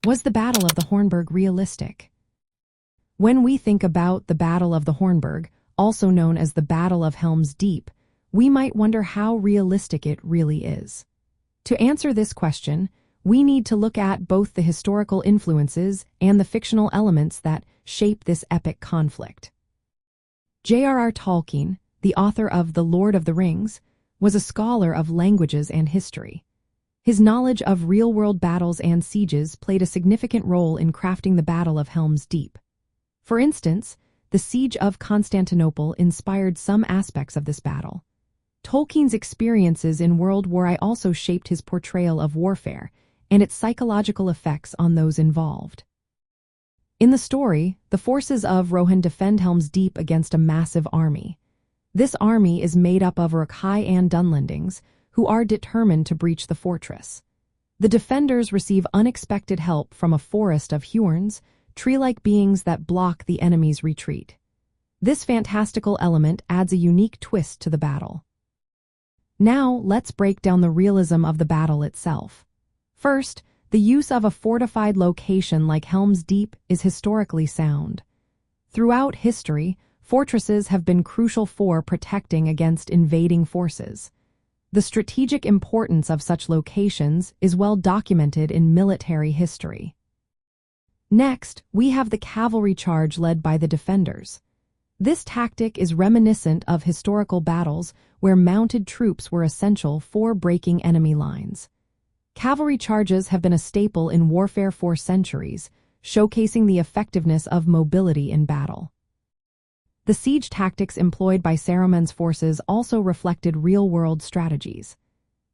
Was the Battle of the Hornburg realistic? When we think about the Battle of the Hornburg, also known as the Battle of Helm's Deep, we might wonder how realistic it really is. To answer this question, we need to look at both the historical influences and the fictional elements that shape this epic conflict. J.R.R. Tolkien, the author of The Lord of the Rings, was a scholar of languages and history. His knowledge of real-world battles and sieges played a significant role in crafting the Battle of Helm's Deep. For instance, the Siege of Constantinople inspired some aspects of this battle. Tolkien's experiences in World War I also shaped his portrayal of warfare and its psychological effects on those involved. In the story, the forces of Rohan defend Helm's Deep against a massive army. This army is made up of Uruk and Dunlendings, who are determined to breach the fortress. The defenders receive unexpected help from a forest of Huorns, tree-like beings that block the enemy's retreat. This fantastical element adds a unique twist to the battle. Now, let's break down the realism of the battle itself. First, the use of a fortified location like Helm's Deep is historically sound. Throughout history, fortresses have been crucial for protecting against invading forces. The strategic importance of such locations is well documented in military history. Next, we have the cavalry charge led by the defenders. This tactic is reminiscent of historical battles where mounted troops were essential for breaking enemy lines. Cavalry charges have been a staple in warfare for centuries, showcasing the effectiveness of mobility in battle. The siege tactics employed by Saruman's forces also reflected real-world strategies.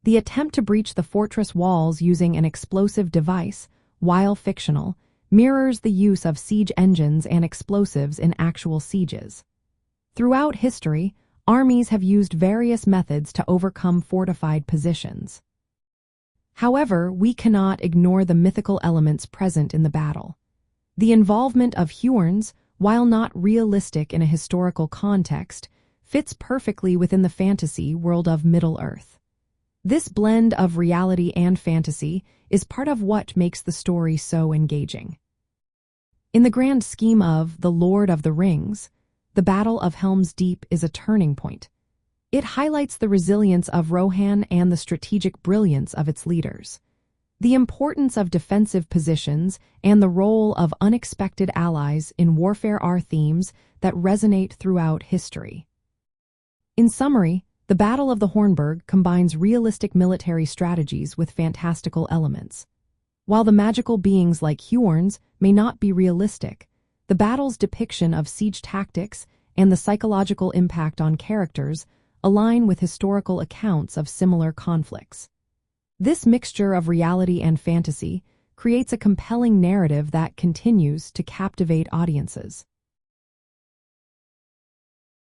The attempt to breach the fortress walls using an explosive device, while fictional, mirrors the use of siege engines and explosives in actual sieges. Throughout history, armies have used various methods to overcome fortified positions. However, we cannot ignore the mythical elements present in the battle. The involvement of Huorns, while not realistic in a historical context, fits perfectly within the fantasy world of Middle-earth. This blend of reality and fantasy is part of what makes the story so engaging. In the grand scheme of The Lord of the Rings, the Battle of Helm's Deep is a turning point. It highlights the resilience of Rohan and the strategic brilliance of its leaders. The importance of defensive positions and the role of unexpected allies in warfare are themes that resonate throughout history. In summary, the Battle of the Hornburg combines realistic military strategies with fantastical elements. While the magical beings like Huorns may not be realistic, the battle's depiction of siege tactics and the psychological impact on characters align with historical accounts of similar conflicts. This mixture of reality and fantasy creates a compelling narrative that continues to captivate audiences.